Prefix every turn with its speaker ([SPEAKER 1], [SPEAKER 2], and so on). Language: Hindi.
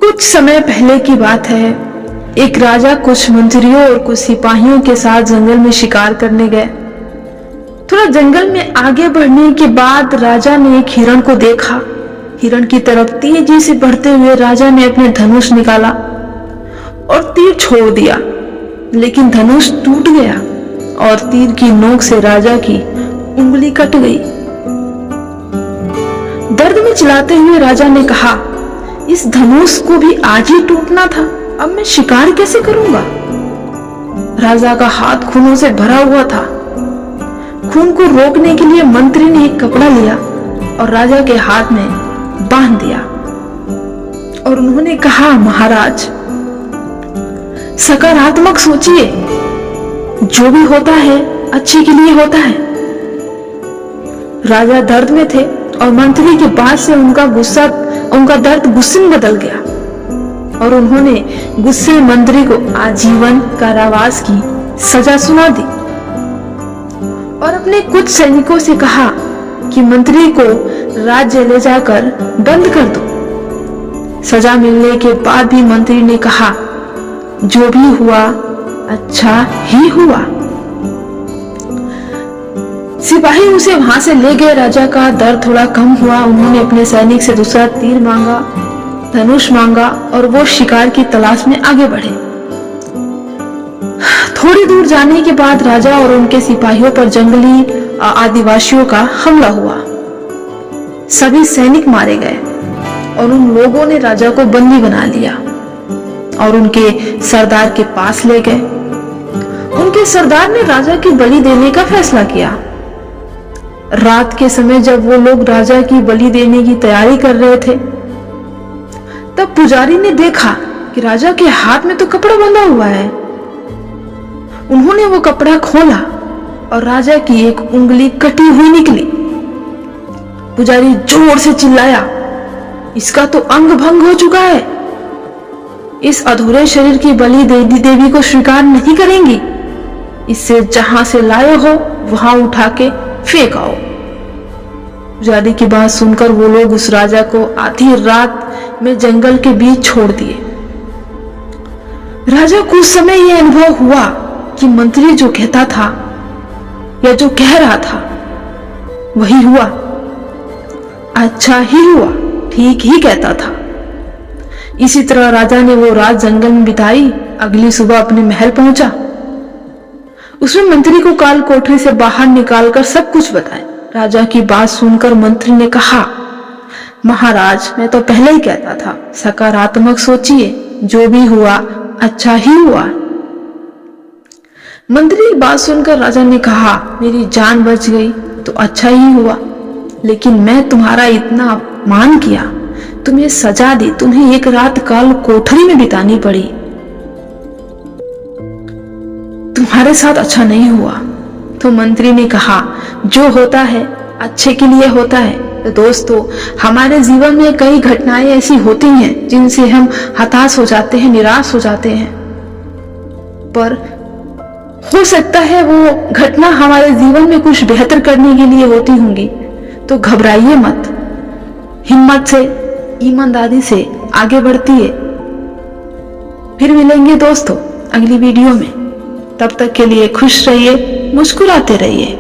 [SPEAKER 1] कुछ समय पहले की बात है। एक राजा कुछ मंत्रियों और कुछ सिपाहियों के साथ जंगल में शिकार करने गए। थोड़ा जंगल में आगे बढ़ने के बाद राजा ने एक हिरण को देखा। हिरण की तरफ तेजी से बढ़ते हुए राजा ने अपने धनुष निकाला और तीर छोड़ दिया, लेकिन धनुष टूट गया और तीर की नोक से राजा की उंगली कट गई। दर्द में चिल्लाते हुए राजा ने कहा, इस धनुष को भी आज ही टूटना था, अब मैं शिकार कैसे करूंगा। राजा का हाथ खूनों से भरा हुआ था। खून को रोकने के लिए मंत्री ने एक कपड़ा लिया और राजा के हाथ में बांध दिया और उन्होंने कहा, महाराज सकारात्मक सोचिए, जो भी होता है अच्छे के लिए होता है। राजा दर्द में थे और मंत्री के बात से उनका दर्द गुस्से में बदल गया और उन्होंने गुस्से में मंत्री को आजीवन कारावास की सजा सुना दी और अपने कुछ सैनिकों से कहा कि मंत्री को राज्य ले जाकर बंद कर दो। सजा मिलने के बाद भी मंत्री ने कहा, जो भी हुआ अच्छा ही हुआ। सिपाही उसे वहां से ले गए। राजा का दर्द थोड़ा कम हुआ। उन्होंने अपने सैनिक से दूसरा तीर मांगा, धनुष मांगा और वो शिकार की तलाश में आगे बढ़े। थोड़ी दूर जाने के बाद राजा और उनके सिपाहियों पर जंगली आदिवासियों का हमला हुआ। सभी सैनिक मारे गए और उन लोगों ने राजा को बंदी बना लिया और उनके सरदार के पास ले गए। उनके सरदार ने राजा की बलि देने का फैसला किया। रात के समय जब वो लोग राजा की बलि देने की तैयारी कर रहे थे, तब पुजारी ने देखा कि राजा के हाथ में तो कपड़ा बंधा हुआ है। उन्होंने वो कपड़ा खोला और राजा की एक उंगली कटी हुई निकली। पुजारी जोर से चिल्लाया, इसका तो अंग भंग हो चुका है। इस अधूरे शरीर की बलि देवी को स्वीकार नहीं करेंगी। इससे जहां से लाए हो वहां उठा के फेंक आओ। पुजारी की बात सुनकर वो लोग उस राजा को आधी रात में जंगल के बीच छोड़ दिए। राजा को उस समय यह अनुभव हुआ कि मंत्री जो कहता था या जो कह रहा था वही हुआ, अच्छा ही हुआ, ठीक ही कहता था। इसी तरह राजा ने वो रात जंगल में बिताई। अगली सुबह अपने महल पहुंचा। उसमें मंत्री को काल कोठरी से बाहर निकालकर सब कुछ बताया। राजा की बात सुनकर मंत्री ने कहा, महाराज मैं तो पहले ही कहता था, सकारात्मक सोचिए, जो भी हुआ अच्छा ही हुआ। मंत्री की बात सुनकर राजा ने कहा, मेरी जान बच गई तो अच्छा ही हुआ, लेकिन मैं तुम्हारा इतना अपमान किया, तुम्हें सजा दी, तुम्हें एक रात काल कोठरी में बितानी पड़ी, तुम्हारे साथ अच्छा नहीं हुआ। तो मंत्री ने कहा, जो होता है अच्छे के लिए होता है। तो दोस्तों, हमारे जीवन में कई घटनाएं ऐसी होती हैं जिनसे हम हताश हो जाते हैं, निराश हो जाते हैं, पर हो सकता है वो घटना हमारे जीवन में कुछ बेहतर करने के लिए होती होंगी। तो घबराइए मत, हिम्मत से, ईमानदारी से आगे बढ़ती है। फिर मिलेंगे दोस्तों अगली वीडियो में। तब तक के लिए खुश रहिए, मुस्कुराते रहिए।